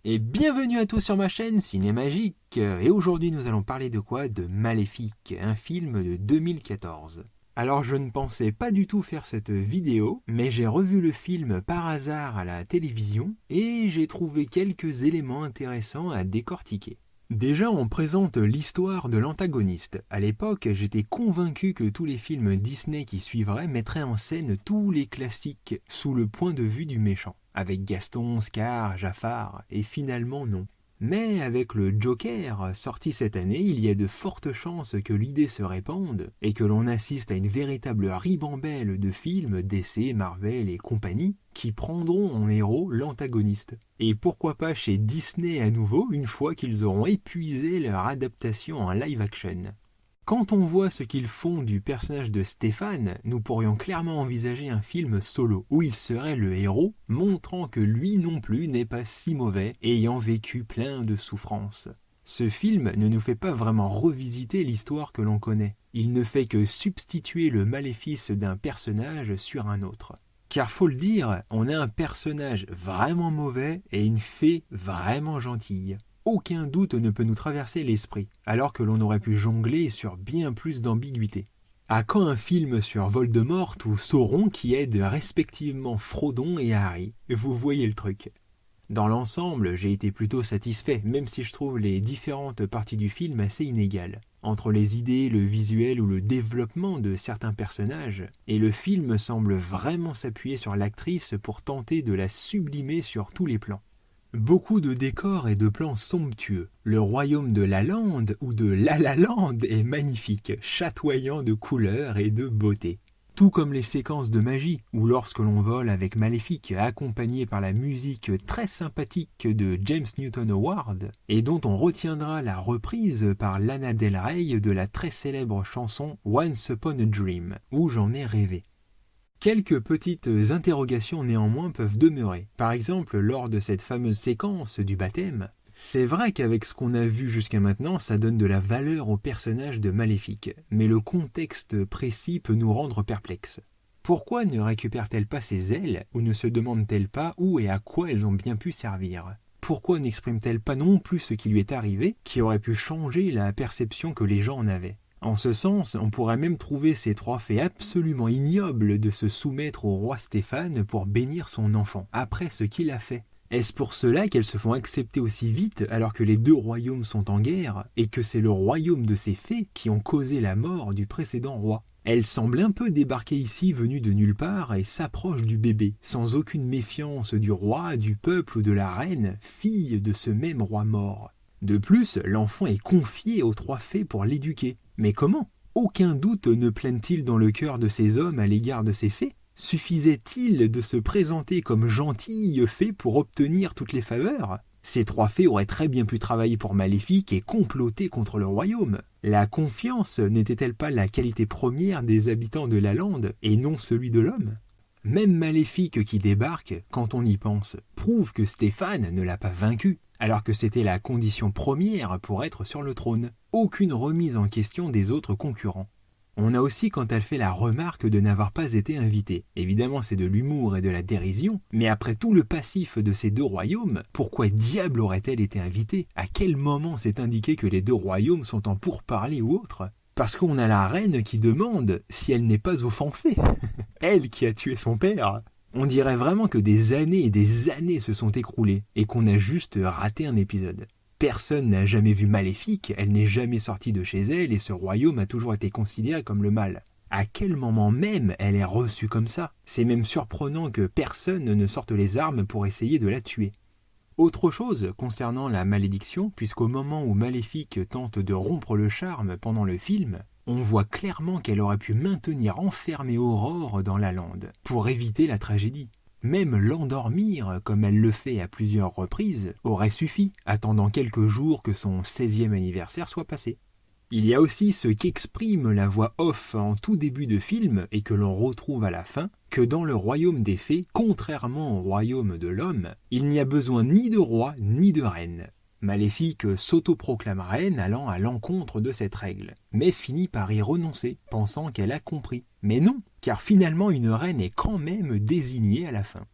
Et bienvenue à tous sur ma chaîne Cinémagique. Et aujourd'hui nous allons parler de quoi? De Maléfique, un film de 2014. Alors je ne pensais pas du tout faire cette vidéo, mais j'ai revu le film par hasard à la télévision et j'ai trouvé quelques éléments intéressants à décortiquer. Déjà, on présente l'histoire de l'antagoniste. À l'époque, j'étais convaincu que tous les films Disney qui suivraient mettraient en scène tous les classiques sous le point de vue du méchant, avec Gaston, Scar, Jafar, et finalement non. Mais avec le Joker, sorti cette année, il y a de fortes chances que l'idée se répande et que l'on assiste à une véritable ribambelle de films DC, Marvel et compagnie qui prendront en héros l'antagoniste. Et pourquoi pas chez Disney à nouveau, une fois qu'ils auront épuisé leur adaptation en live action. Quand on voit ce qu'ils font du personnage de Stéphane, nous pourrions clairement envisager un film solo, où il serait le héros, montrant que lui non plus n'est pas si mauvais, ayant vécu plein de souffrances. Ce film ne nous fait pas vraiment revisiter l'histoire que l'on connaît. Il ne fait que substituer le maléfice d'un personnage sur un autre. Car faut le dire, on a un personnage vraiment mauvais et une fée vraiment gentille. Aucun doute ne peut nous traverser l'esprit, alors que l'on aurait pu jongler sur bien plus d'ambiguïté. À quand un film sur Voldemort ou Sauron qui aide respectivement Frodon et Harry? Vous voyez le truc. Dans l'ensemble, j'ai été plutôt satisfait, même si je trouve les différentes parties du film assez inégales. Entre les idées, le visuel ou le développement de certains personnages, et le film semble vraiment s'appuyer sur l'actrice pour tenter de la sublimer sur tous les plans. Beaucoup de décors et de plans somptueux. Le royaume de La Lande ou de La La Land est magnifique, chatoyant de couleurs et de beauté. Tout comme les séquences de magie, ou lorsque l'on vole avec Maléfique, accompagné par la musique très sympathique de James Newton Howard, et dont on retiendra la reprise par Lana Del Rey de la très célèbre chanson Once Upon a Dream, où j'en ai rêvé. Quelques petites interrogations néanmoins peuvent demeurer. Par exemple, lors de cette fameuse séquence du baptême, c'est vrai qu'avec ce qu'on a vu jusqu'à maintenant, ça donne de la valeur au personnage de Maléfique, mais le contexte précis peut nous rendre perplexes. Pourquoi ne récupère-t-elle pas ses ailes, ou ne se demande-t-elle pas où et à quoi elles ont bien pu servir? Pourquoi n'exprime-t-elle pas non plus ce qui lui est arrivé, qui aurait pu changer la perception que les gens en avaient? En ce sens, on pourrait même trouver ces trois faits absolument ignobles de se soumettre au roi Stéphane pour bénir son enfant, après ce qu'il a fait. Est-ce pour cela qu'elles se font accepter aussi vite alors que les deux royaumes sont en guerre, et que c'est le royaume de ces fées qui ont causé la mort du précédent roi? Elle semble un peu débarquer ici venue de nulle part et s'approche du bébé, sans aucune méfiance du roi, du peuple ou de la reine, fille de ce même roi mort. De plus, l'enfant est confié aux trois fées pour l'éduquer. Mais comment? Aucun doute ne plane-t-il dans le cœur de ces hommes à l'égard de ces fées? Suffisait-il de se présenter comme gentilles fées pour obtenir toutes les faveurs? Ces trois fées auraient très bien pu travailler pour Maléfique et comploter contre le royaume. La confiance n'était-elle pas la qualité première des habitants de la lande et non celui de l'homme? Même Maléfique qui débarque, quand on y pense, prouve que Stéphane ne l'a pas vaincu, alors que c'était la condition première pour être sur le trône. Aucune remise en question des autres concurrents. On a aussi quand elle fait la remarque de n'avoir pas été invitée. Évidemment c'est de l'humour et de la dérision, mais après tout le passif de ces deux royaumes, pourquoi diable aurait-elle été invitée? À quel moment c'est indiqué que les deux royaumes sont en pourparlers ou autre? Parce qu'on a la reine qui demande si elle n'est pas offensée. Elle qui a tué son père. On dirait vraiment que des années et des années se sont écoulées et qu'on a juste raté un épisode. Personne n'a jamais vu Maléfique, elle n'est jamais sortie de chez elle et ce royaume a toujours été considéré comme le mal. À quel moment même elle est reçue comme ça? C'est même surprenant que personne ne sorte les armes pour essayer de la tuer. Autre chose concernant la malédiction, puisqu'au moment où Maléfique tente de rompre le charme pendant le film, on voit clairement qu'elle aurait pu maintenir enfermée Aurore dans la lande, pour éviter la tragédie. Même l'endormir, comme elle le fait à plusieurs reprises, aurait suffi, attendant quelques jours que son 16e anniversaire soit passé. Il y a aussi ce qu'exprime la voix off en tout début de film et que l'on retrouve à la fin, que dans le royaume des fées, contrairement au royaume de l'homme, il n'y a besoin ni de roi ni de reine. Maléfique s'autoproclame reine allant à l'encontre de cette règle, mais finit par y renoncer, pensant qu'elle a compris. Mais non, car finalement une reine est quand même désignée à la fin.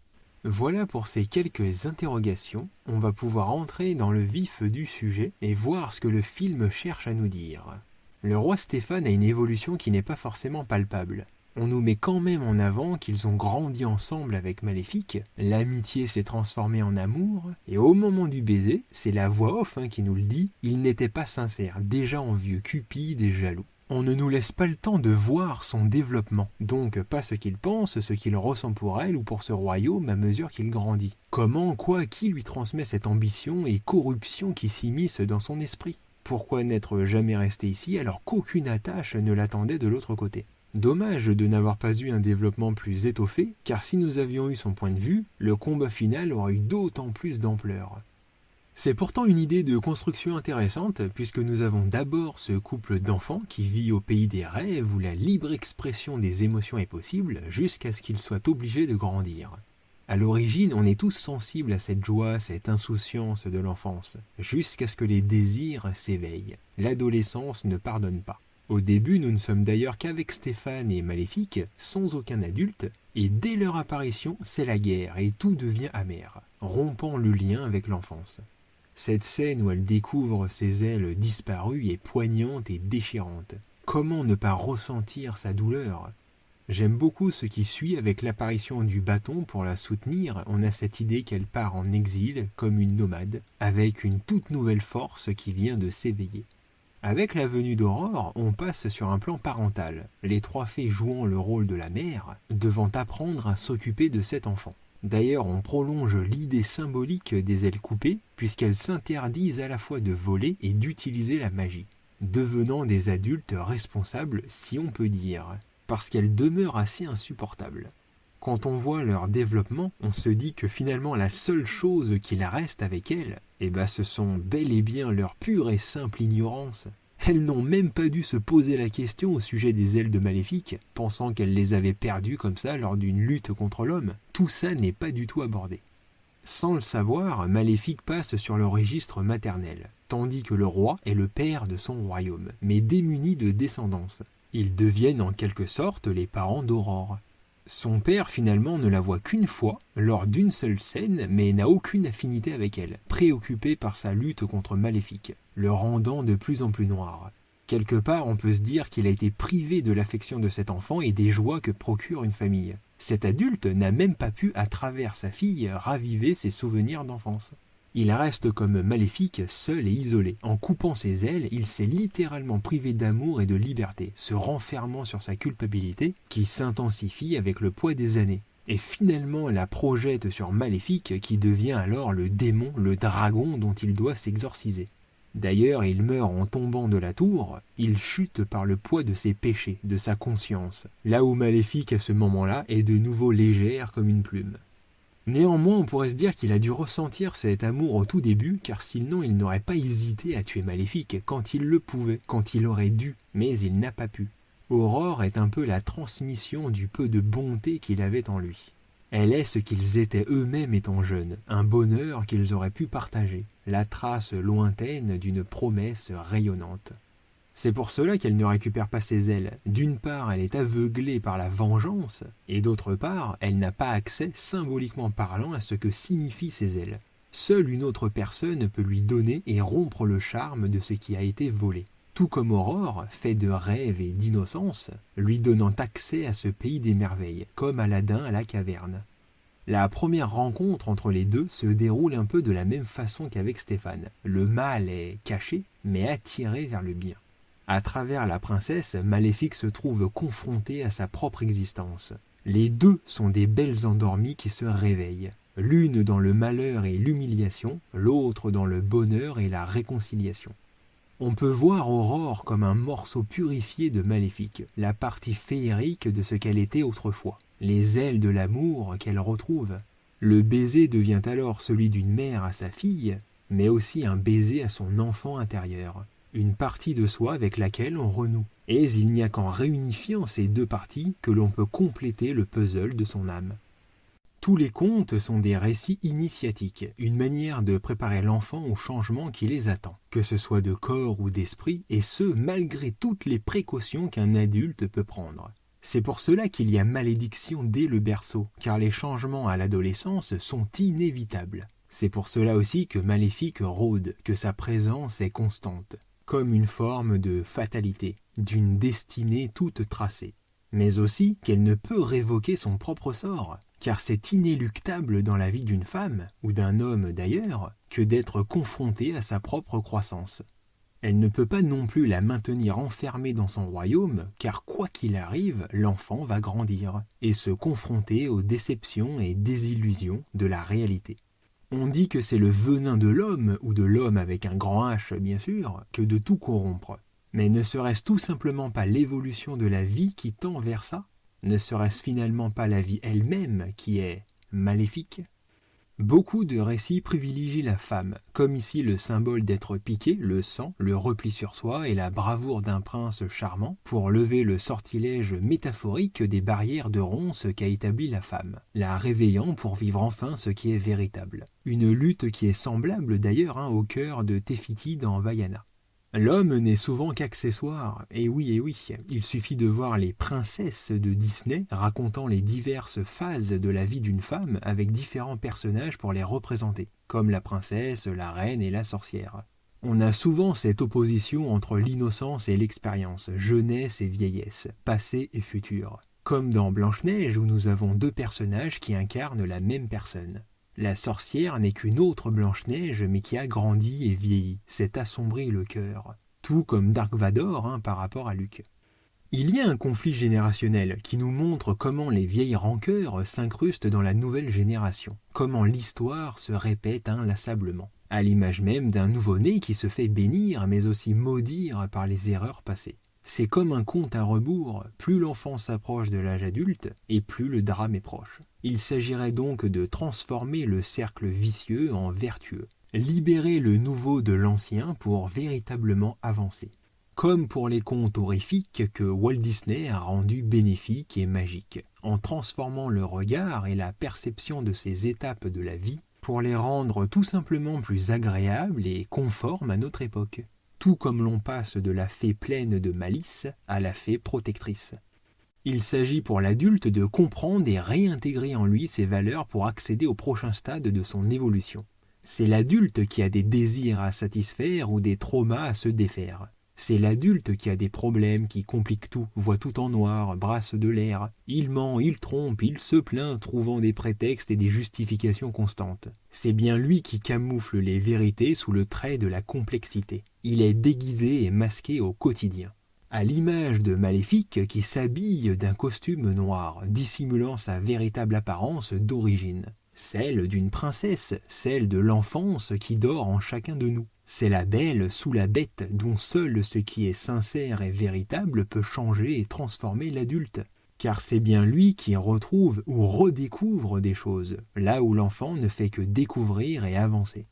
Voilà pour ces quelques interrogations, on va pouvoir entrer dans le vif du sujet et voir ce que le film cherche à nous dire. Le roi Stéphane a une évolution qui n'est pas forcément palpable. On nous met quand même en avant qu'ils ont grandi ensemble avec Maléfique, l'amitié s'est transformée en amour, et au moment du baiser, c'est la voix off qui nous le dit, il n'était pas sincère, déjà en vieux cupide et jaloux. On ne nous laisse pas le temps de voir son développement, donc pas ce qu'il pense, ce qu'il ressent pour elle ou pour ce royaume à mesure qu'il grandit. Comment, quoi, qui lui transmet cette ambition et corruption qui s'immisce dans son esprit? Pourquoi n'être jamais resté ici alors qu'aucune attache ne l'attendait de l'autre côté? Dommage de n'avoir pas eu un développement plus étoffé, car si nous avions eu son point de vue, le combat final aurait eu d'autant plus d'ampleur. C'est pourtant une idée de construction intéressante, puisque nous avons d'abord ce couple d'enfants qui vit au pays des rêves où la libre expression des émotions est possible, jusqu'à ce qu'ils soient obligés de grandir. À l'origine, on est tous sensibles à cette joie, cette insouciance de l'enfance, jusqu'à ce que les désirs s'éveillent. L'adolescence ne pardonne pas. Au début, nous ne sommes d'ailleurs qu'avec Stéphane et Maléfique, sans aucun adulte, et dès leur apparition, c'est la guerre et tout devient amer, rompant le lien avec l'enfance. Cette scène où elle découvre ses ailes disparues est poignante et déchirante. Comment ne pas ressentir sa douleur? J'aime beaucoup ce qui suit avec l'apparition du bâton pour la soutenir. On a cette idée qu'elle part en exil comme une nomade, avec une toute nouvelle force qui vient de s'éveiller. Avec la venue d'Aurore, on passe sur un plan parental, les trois fées jouant le rôle de la mère, devant apprendre à s'occuper de cet enfant. D'ailleurs, on prolonge l'idée symbolique des ailes coupées, puisqu'elles s'interdisent à la fois de voler et d'utiliser la magie, devenant des adultes responsables, si on peut dire, parce qu'elles demeurent assez insupportables. Quand on voit leur développement, on se dit que finalement la seule chose qu'il reste avec elles, ce sont bel et bien leur pure et simple ignorance. Elles n'ont même pas dû se poser la question au sujet des ailes de Maléfique, pensant qu'elles les avaient perdues comme ça lors d'une lutte contre l'homme. Tout ça n'est pas du tout abordé. Sans le savoir, Maléfique passe sur le registre maternel, tandis que le roi est le père de son royaume, mais démuni de descendance. Ils deviennent en quelque sorte les parents d'Aurore. Son père finalement ne la voit qu'une fois, lors d'une seule scène, mais n'a aucune affinité avec elle, préoccupé par sa lutte contre Maléfique, le rendant de plus en plus noir. Quelque part, on peut se dire qu'il a été privé de l'affection de cet enfant et des joies que procure une famille. Cet adulte n'a même pas pu, à travers sa fille, raviver ses souvenirs d'enfance. Il reste comme Maléfique, seul et isolé. En coupant ses ailes, il s'est littéralement privé d'amour et de liberté, se renfermant sur sa culpabilité, qui s'intensifie avec le poids des années. Et finalement la projette sur Maléfique, qui devient alors le démon, le dragon dont il doit s'exorciser. D'ailleurs, il meurt en tombant de la tour, il chute par le poids de ses péchés, de sa conscience, là où Maléfique à ce moment-là est de nouveau légère comme une plume. Néanmoins, on pourrait se dire qu'il a dû ressentir cet amour au tout début, car sinon il n'aurait pas hésité à tuer Maléfique quand il le pouvait, quand il aurait dû, mais il n'a pas pu. Aurore est un peu la transmission du peu de bonté qu'il avait en lui. Elle est ce qu'ils étaient eux-mêmes étant jeunes, un bonheur qu'ils auraient pu partager, la trace lointaine d'une promesse rayonnante. C'est pour cela qu'elle ne récupère pas ses ailes. D'une part, elle est aveuglée par la vengeance, et d'autre part, elle n'a pas accès, symboliquement parlant, à ce que signifient ses ailes. Seule une autre personne peut lui donner et rompre le charme de ce qui a été volé. Tout comme Aurore, fait de rêves et d'innocence, lui donnant accès à ce pays des merveilles, comme Aladdin à la caverne. La première rencontre entre les deux se déroule un peu de la même façon qu'avec Stéphane. Le mal est caché, mais attiré vers le bien. À travers la princesse, Maléfique se trouve confrontée à sa propre existence. Les deux sont des belles endormies qui se réveillent, l'une dans le malheur et l'humiliation, l'autre dans le bonheur et la réconciliation. On peut voir Aurore comme un morceau purifié de Maléfique, la partie féerique de ce qu'elle était autrefois, les ailes de l'amour qu'elle retrouve. Le baiser devient alors celui d'une mère à sa fille, mais aussi un baiser à son enfant intérieur. Une partie de soi avec laquelle on renoue. Et il n'y a qu'en réunifiant ces deux parties que l'on peut compléter le puzzle de son âme. Tous les contes sont des récits initiatiques, une manière de préparer l'enfant au changement qui les attend, que ce soit de corps ou d'esprit, et ce, malgré toutes les précautions qu'un adulte peut prendre. C'est pour cela qu'il y a malédiction dès le berceau, car les changements à l'adolescence sont inévitables. C'est pour cela aussi que Maléfique rôde, que sa présence est constante, comme une forme de fatalité, d'une destinée toute tracée. Mais aussi qu'elle ne peut révoquer son propre sort, car c'est inéluctable dans la vie d'une femme, ou d'un homme d'ailleurs, que d'être confronté à sa propre croissance. Elle ne peut pas non plus la maintenir enfermée dans son royaume, car quoi qu'il arrive, l'enfant va grandir, et se confronter aux déceptions et désillusions de la réalité. On dit que c'est le venin de l'homme, ou de l'homme avec un grand H bien sûr, que de tout corrompre. Mais ne serait-ce tout simplement pas l'évolution de la vie qui tend vers ça? Ne serait-ce finalement pas la vie elle-même qui est maléfique? Beaucoup de récits privilégient la femme, comme ici le symbole d'être piqué, le sang, le repli sur soi et la bravoure d'un prince charmant, pour lever le sortilège métaphorique des barrières de ronces qu'a établi la femme, la réveillant pour vivre enfin ce qui est véritable. Une lutte qui est semblable d'ailleurs au cœur de Tefiti dans Vaiana. L'homme n'est souvent qu'accessoire, et oui, il suffit de voir les princesses de Disney racontant les diverses phases de la vie d'une femme avec différents personnages pour les représenter, comme la princesse, la reine et la sorcière. On a souvent cette opposition entre l'innocence et l'expérience, jeunesse et vieillesse, passé et futur, comme dans Blanche-Neige où nous avons deux personnages qui incarnent la même personne. La sorcière n'est qu'une autre Blanche-Neige, mais qui a grandi et vieilli, s'est assombri le cœur. Tout comme Dark Vador par rapport à Luke. Il y a un conflit générationnel qui nous montre comment les vieilles rancœurs s'incrustent dans la nouvelle génération, comment l'histoire se répète inlassablement, à l'image même d'un nouveau-né qui se fait bénir mais aussi maudire par les erreurs passées. C'est comme un compte à rebours, plus l'enfant s'approche de l'âge adulte, et plus le drame est proche. Il s'agirait donc de transformer le cercle vicieux en vertueux, libérer le nouveau de l'ancien pour véritablement avancer. Comme pour les contes horrifiques que Walt Disney a rendus bénéfiques et magiques, en transformant le regard et la perception de ces étapes de la vie pour les rendre tout simplement plus agréables et conformes à notre époque. Tout comme l'on passe de la fée pleine de malice à la fée protectrice. Il s'agit pour l'adulte de comprendre et réintégrer en lui ses valeurs pour accéder au prochain stade de son évolution. C'est l'adulte qui a des désirs à satisfaire ou des traumas à se défaire. C'est l'adulte qui a des problèmes, qui complique tout, voit tout en noir, brasse de l'air. Il ment, il trompe, il se plaint, trouvant des prétextes et des justifications constantes. C'est bien lui qui camoufle les vérités sous le trait de la complexité. Il est déguisé et masqué au quotidien. À l'image de Maléfique qui s'habille d'un costume noir, dissimulant sa véritable apparence d'origine. Celle d'une princesse, celle de l'enfance qui dort en chacun de nous. C'est la belle sous la bête dont seul ce qui est sincère et véritable peut changer et transformer l'adulte. Car c'est bien lui qui retrouve ou redécouvre des choses, là où l'enfant ne fait que découvrir et avancer.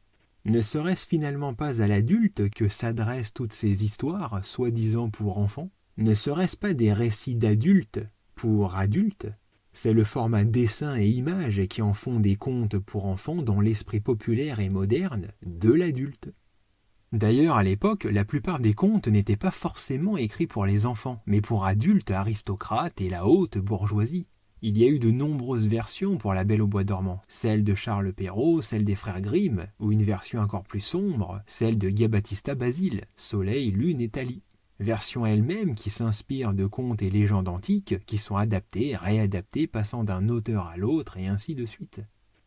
Ne serait-ce finalement pas à l'adulte que s'adressent toutes ces histoires, soi-disant pour enfants? Ne serait-ce pas des récits d'adultes pour adultes? C'est le format dessin et image qui en font des contes pour enfants dans l'esprit populaire et moderne de l'adulte. D'ailleurs, à l'époque, la plupart des contes n'étaient pas forcément écrits pour les enfants, mais pour adultes, aristocrates et la haute bourgeoisie. Il y a eu de nombreuses versions pour La Belle au bois dormant, celle de Charles Perrault, celle des frères Grimm, ou une version encore plus sombre, celle de Guy Battista Basile, Soleil, Lune et Thalie. Version elle-même qui s'inspire de contes et légendes antiques qui sont adaptés, réadaptés, passant d'un auteur à l'autre et ainsi de suite.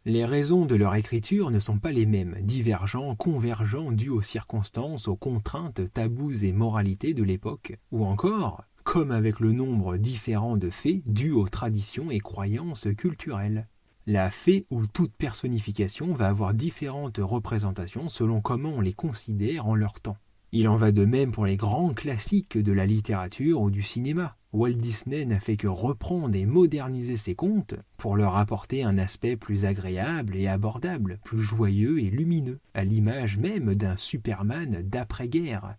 Les raisons de leur écriture ne sont pas les mêmes, divergents, convergents, dus aux circonstances, aux contraintes, tabous et moralités de l'époque, ou encore, comme avec le nombre différent de fées, dus aux traditions et croyances culturelles. La fée ou toute personnification va avoir différentes représentations selon comment on les considère en leur temps. Il en va de même pour les grands classiques de la littérature ou du cinéma. Walt Disney n'a fait que reprendre et moderniser ses contes pour leur apporter un aspect plus agréable et abordable, plus joyeux et lumineux, à l'image même d'un Superman d'après-guerre.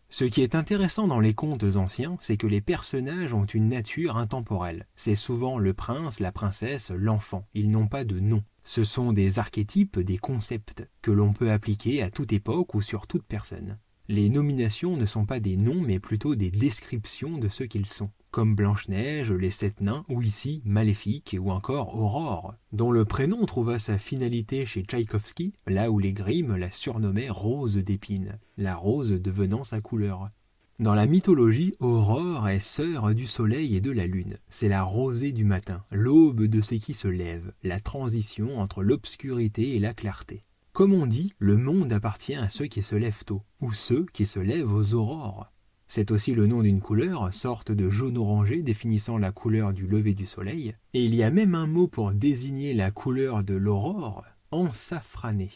Ce qui est intéressant dans les contes anciens, c'est que les personnages ont une nature intemporelle. C'est souvent le prince, la princesse, l'enfant. Ils n'ont pas de nom. Ce sont des archétypes, des concepts, que l'on peut appliquer à toute époque ou sur toute personne. Les nominations ne sont pas des noms, mais plutôt des descriptions de ce qu'ils sont. comme Blanche-Neige, les 7 nains, ou ici Maléfique, ou encore Aurore, dont le prénom trouva sa finalité chez Tchaïkovski, là où les Grimm la surnommaient Rose d'épine, la rose devenant sa couleur. Dans la mythologie, Aurore est sœur du soleil et de la lune. C'est la rosée du matin, l'aube de ce qui se lève, la transition entre l'obscurité et la clarté. Comme on dit, le monde appartient à ceux qui se lèvent tôt, ou ceux qui se lèvent aux aurores. C'est aussi le nom d'une couleur, sorte de jaune-orangé définissant la couleur du lever du soleil, et il y a même un mot pour désigner la couleur de l'aurore, ensafrané.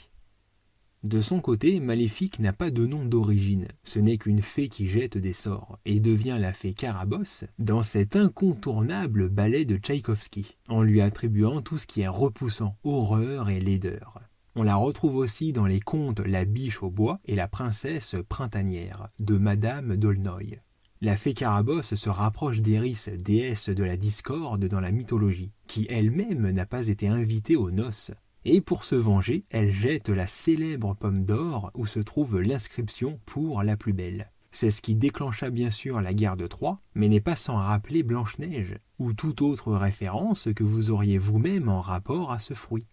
De son côté, Maléfique n'a pas de nom d'origine, ce n'est qu'une fée qui jette des sorts, et devient la fée Carabosse dans cet incontournable ballet de Tchaïkovski, en lui attribuant tout ce qui est repoussant, horreur et laideur. On la retrouve aussi dans les contes La biche au bois et La princesse printanière, de Madame d'Aulnoy. La fée Carabosse se rapproche d'Eris, déesse de la discorde dans la mythologie, qui elle-même n'a pas été invitée aux noces. Et pour se venger, elle jette la célèbre pomme d'or où se trouve l'inscription pour la plus belle. C'est ce qui déclencha bien sûr la guerre de Troie, mais n'est pas sans rappeler Blanche-Neige, ou toute autre référence que vous auriez vous-même en rapport à ce fruit.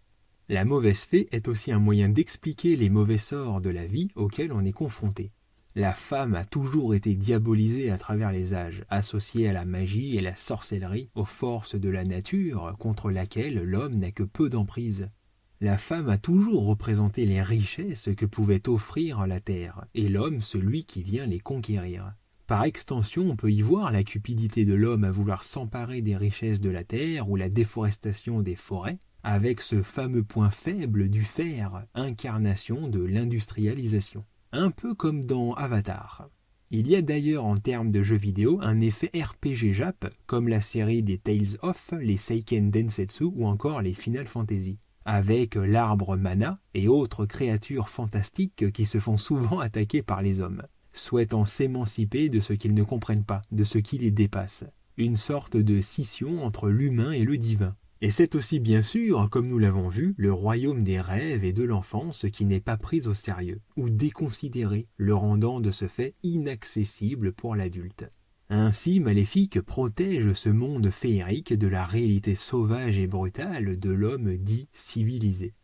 La mauvaise fée est aussi un moyen d'expliquer les mauvais sorts de la vie auxquels on est confronté. La femme a toujours été diabolisée à travers les âges, associée à la magie et la sorcellerie, aux forces de la nature contre laquelle l'homme n'a que peu d'emprise. La femme a toujours représenté les richesses que pouvait offrir la terre, et l'homme celui qui vient les conquérir. Par extension, on peut y voir la cupidité de l'homme à vouloir s'emparer des richesses de la terre ou la déforestation des forêts, avec ce fameux point faible du fer, incarnation de l'industrialisation. Un peu comme dans Avatar. Il y a d'ailleurs en termes de jeux vidéo un effet RPG Jap, comme la série des Tales of, les Seiken Densetsu ou encore les Final Fantasy, avec l'arbre mana et autres créatures fantastiques qui se font souvent attaquer par les hommes, souhaitant s'émanciper de ce qu'ils ne comprennent pas, de ce qui les dépasse. Une sorte de scission entre l'humain et le divin. Et c'est aussi bien sûr, comme nous l'avons vu, le royaume des rêves et de l'enfance qui n'est pas pris au sérieux, ou déconsidéré, le rendant de ce fait inaccessible pour l'adulte. Ainsi, Maléfique protège ce monde féerique de la réalité sauvage et brutale de l'homme dit civilisé.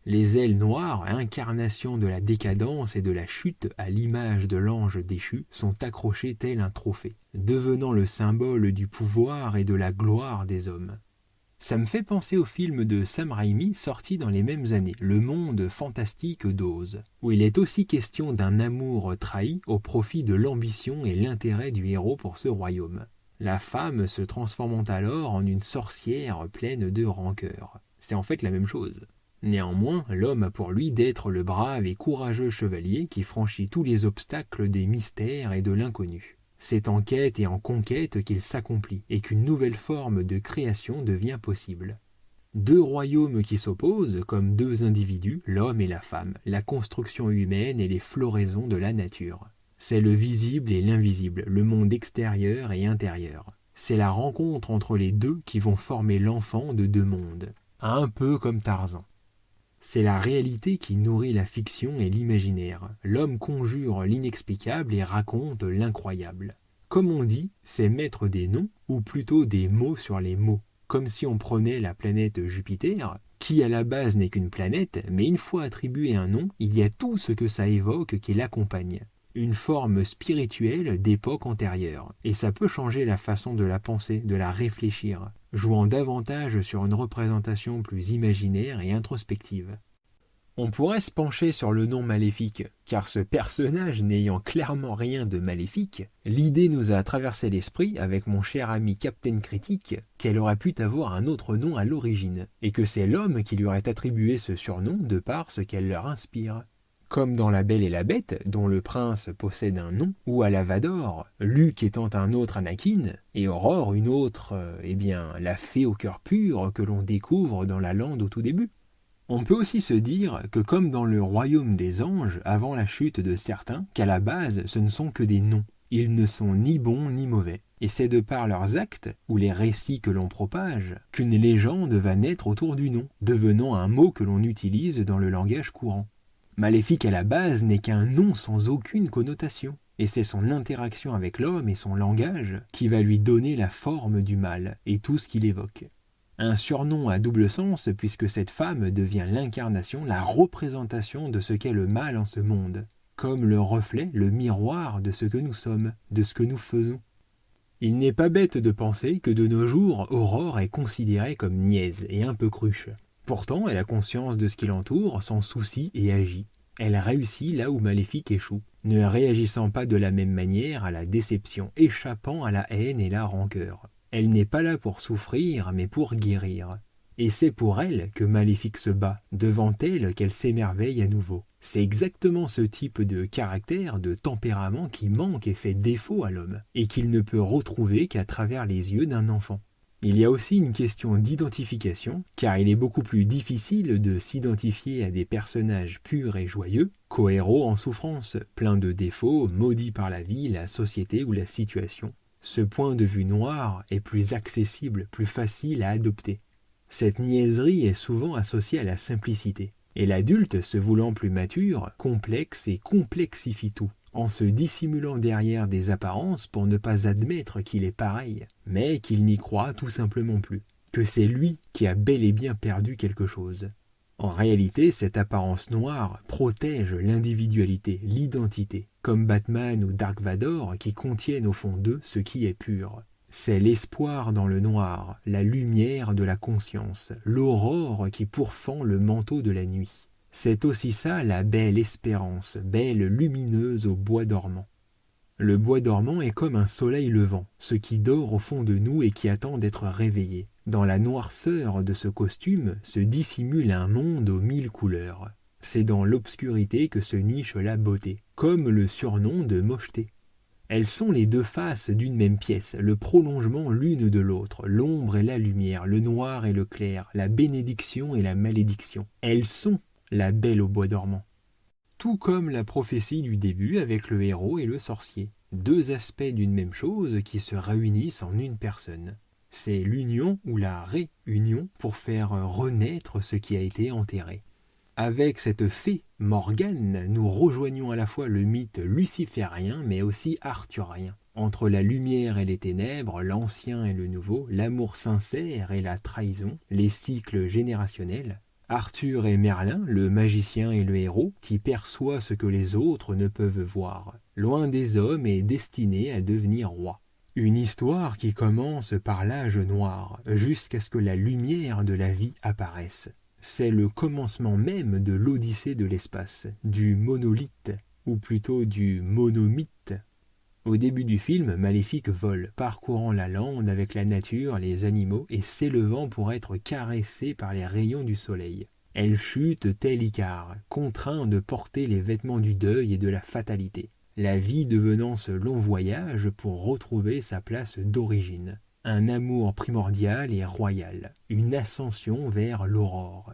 Les ailes noires, incarnation de la décadence et de la chute à l'image de l'ange déchu, sont accrochées tel un trophée, devenant le symbole du pouvoir et de la gloire des hommes. Ça me fait penser au film de Sam Raimi sorti dans les mêmes années, Le monde fantastique d'Oz, où il est aussi question d'un amour trahi au profit de l'ambition et l'intérêt du héros pour ce royaume. La femme se transformant alors en une sorcière pleine de rancœur. C'est en fait la même chose. Néanmoins, l'homme a pour lui d'être le brave et courageux chevalier qui franchit tous les obstacles des mystères et de l'inconnu. C'est en quête et en conquête qu'il s'accomplit et qu'une nouvelle forme de création devient possible. Deux royaumes qui s'opposent comme deux individus, l'homme et la femme, la construction humaine et les floraisons de la nature. C'est le visible et l'invisible, le monde extérieur et intérieur. C'est la rencontre entre les deux qui vont former l'enfant de deux mondes, un peu comme Tarzan. C'est la réalité qui nourrit la fiction et l'imaginaire. L'homme conjure l'inexplicable et raconte l'incroyable. Comme on dit, c'est mettre des noms, ou plutôt des mots sur les mots. Comme si on prenait la planète Jupiter, qui à la base n'est qu'une planète, mais une fois attribué un nom, il y a tout ce que ça évoque qui l'accompagne. Une forme spirituelle d'époque antérieure. Et ça peut changer la façon de la penser, de la réfléchir, jouant davantage sur une représentation plus imaginaire et introspective. On pourrait se pencher sur le nom maléfique, car ce personnage n'ayant clairement rien de maléfique, l'idée nous a traversé l'esprit avec mon cher ami Captain Critique qu'elle aurait pu avoir un autre nom à l'origine, et que c'est l'homme qui lui aurait attribué ce surnom de par ce qu'elle leur inspire. Comme dans La Belle et la Bête, dont le prince possède un nom, ou à Lavador, Luke étant un autre Anakin, et Aurore une autre, la fée au cœur pur que l'on découvre dans la lande au tout début. On peut aussi se dire que comme dans le royaume des anges, avant la chute de certains, qu'à la base ce ne sont que des noms. Ils ne sont ni bons ni mauvais, et c'est de par leurs actes, ou les récits que l'on propage, qu'une légende va naître autour du nom, devenant un mot que l'on utilise dans le langage courant. Maléfique à la base n'est qu'un nom sans aucune connotation. et c'est son interaction avec l'homme et son langage qui va lui donner la forme du mal et tout ce qu'il évoque. Un surnom à double sens puisque cette femme devient l'incarnation, la représentation de ce qu'est le mal en ce monde, comme le reflet, le miroir de ce que nous sommes, de ce que nous faisons. Il n'est pas bête de penser que de nos jours, Aurore est considérée comme niaise et un peu cruche. Pourtant, elle a conscience de ce qui l'entoure, s'en soucie et agit. Elle réussit là où Maléfique échoue, ne réagissant pas de la même manière à la déception, échappant à la haine et la rancœur. Elle n'est pas là pour souffrir, mais pour guérir. Et c'est pour elle que Maléfique se bat, devant elle qu'elle s'émerveille à nouveau. C'est exactement ce type de caractère, de tempérament qui manque et fait défaut à l'homme, et qu'il ne peut retrouver qu'à travers les yeux d'un enfant. Il y a aussi une question d'identification, car il est beaucoup plus difficile de s'identifier à des personnages purs et joyeux qu'aux héros en souffrance, pleins de défauts, maudits par la vie, la société ou la situation. Ce point de vue noir est plus accessible, plus facile à adopter. Cette niaiserie est souvent associée à la simplicité, et l'adulte, se voulant plus mature, complexe et complexifie tout, en se dissimulant derrière des apparences pour ne pas admettre qu'il est pareil, mais qu'il n'y croit tout simplement plus, que c'est lui qui a bel et bien perdu quelque chose. En réalité, cette apparence noire protège l'individualité, l'identité, comme Batman ou Dark Vador qui contiennent au fond d'eux ce qui est pur. C'est l'espoir dans le noir, la lumière de la conscience, l'aurore qui pourfend le manteau de la nuit. C'est aussi ça la belle espérance, belle lumineuse au bois dormant. Le bois dormant est comme un soleil levant, ce qui dort au fond de nous et qui attend d'être réveillé. Dans la noirceur de ce costume se dissimule un monde aux 1000 couleurs. C'est dans l'obscurité que se niche la beauté, comme le surnom de mocheté. Elles sont les deux faces d'une même pièce, le prolongement l'une de l'autre, l'ombre et la lumière, le noir et le clair, la bénédiction et la malédiction. Elles sont la belle au bois dormant. Tout comme la prophétie du début avec le héros et le sorcier. Deux aspects d'une même chose qui se réunissent en une personne. C'est l'union ou la réunion pour faire renaître ce qui a été enterré. Avec cette fée, Morgane, nous rejoignons à la fois le mythe luciférien mais aussi arthurien. Entre la lumière et les ténèbres, l'ancien et le nouveau, l'amour sincère et la trahison, les cycles générationnels. Arthur et Merlin, le magicien et le héros, qui perçoit ce que les autres ne peuvent voir, loin des hommes et destiné à devenir roi. Une histoire qui commence par l'âge noir, jusqu'à ce que la lumière de la vie apparaisse. C'est le commencement même de l'Odyssée de l'espace, du monolithe, ou plutôt du monomythe. Au début du film, Maléfique vole, parcourant la lande avec la nature, les animaux, et s'élevant pour être caressée par les rayons du soleil. Elle chute tel Icare, contraint de porter les vêtements du deuil et de la fatalité. La vie devenant ce long voyage pour retrouver sa place d'origine. Un amour primordial et royal, une ascension vers l'aurore.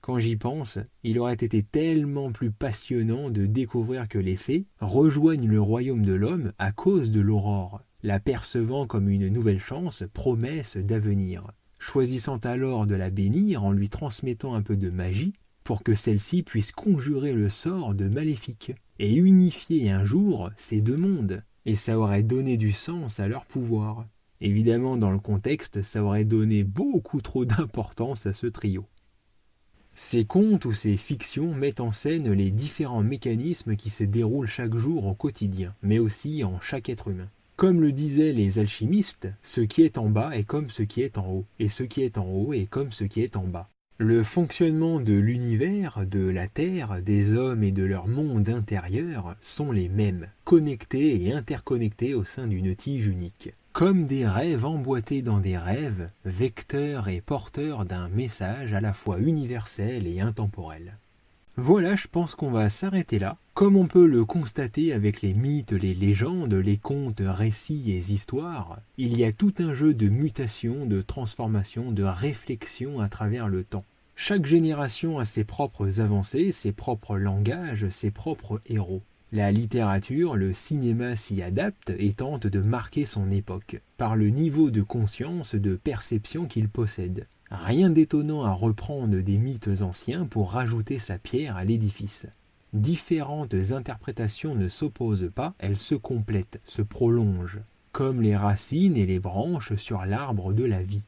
Quand j'y pense, il aurait été tellement plus passionnant de découvrir que les fées rejoignent le royaume de l'homme à cause de l'aurore, la percevant comme une nouvelle chance, promesse d'avenir, choisissant alors de la bénir en lui transmettant un peu de magie pour que celle-ci puisse conjurer le sort de Maléfique et unifier un jour ces deux mondes, et ça aurait donné du sens à leur pouvoir. Évidemment, dans le contexte, ça aurait donné beaucoup trop d'importance à ce trio. Ces contes ou ces fictions mettent en scène les différents mécanismes qui se déroulent chaque jour au quotidien, mais aussi en chaque être humain. Comme le disaient les alchimistes, ce qui est en bas est comme ce qui est en haut, et ce qui est en haut est comme ce qui est en bas. Le fonctionnement de l'univers, de la Terre, des hommes et de leur monde intérieur sont les mêmes, connectés et interconnectés au sein d'une tige unique. Comme des rêves emboîtés dans des rêves, vecteurs et porteurs d'un message à la fois universel et intemporel. Voilà, je pense qu'on va s'arrêter là. Comme on peut le constater avec les mythes, les légendes, les contes, récits et histoires, il y a tout un jeu de mutation, de transformation, de réflexion à travers le temps. Chaque génération a ses propres avancées, ses propres langages, ses propres héros. La littérature, le cinéma s'y adapte et tente de marquer son époque, par le niveau de conscience, de perception qu'il possède. Rien d'étonnant à reprendre des mythes anciens pour rajouter sa pierre à l'édifice. Différentes interprétations ne s'opposent pas, elles se complètent, se prolongent, comme les racines et les branches sur l'arbre de la vie.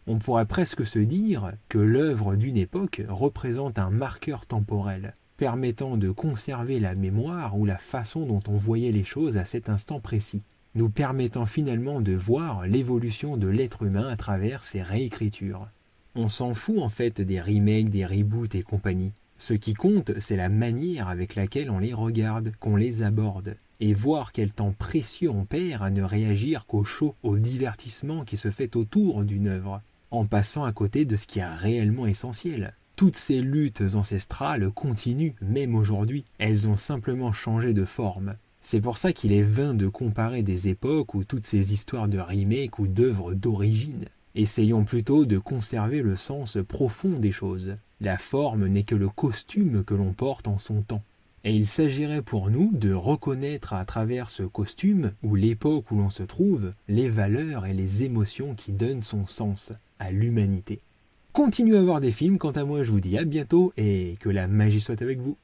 On pourrait presque se dire que l'œuvre d'une époque représente un marqueur temporel, permettant de conserver la mémoire ou la façon dont on voyait les choses à cet instant précis, nous permettant finalement de voir l'évolution de l'être humain à travers ses réécritures. On s'en fout en fait des remakes, des reboots et compagnie. Ce qui compte, c'est la manière avec laquelle on les regarde, qu'on les aborde, et voir quel temps précieux on perd à ne réagir qu'au show, au divertissement qui se fait autour d'une œuvre, en passant à côté de ce qui est réellement essentiel. Toutes ces luttes ancestrales continuent, même aujourd'hui. Elles ont simplement changé de forme. C'est pour ça qu'il est vain de comparer des époques ou toutes ces histoires de remake ou d'œuvres d'origine. Essayons plutôt de conserver le sens profond des choses. La forme n'est que le costume que l'on porte en son temps. Et il s'agirait pour nous de reconnaître à travers ce costume, ou l'époque où l'on se trouve, les valeurs et les émotions qui donnent son sens à l'humanité. Continuez à voir des films, quant à moi je vous dis à bientôt et que la magie soit avec vous.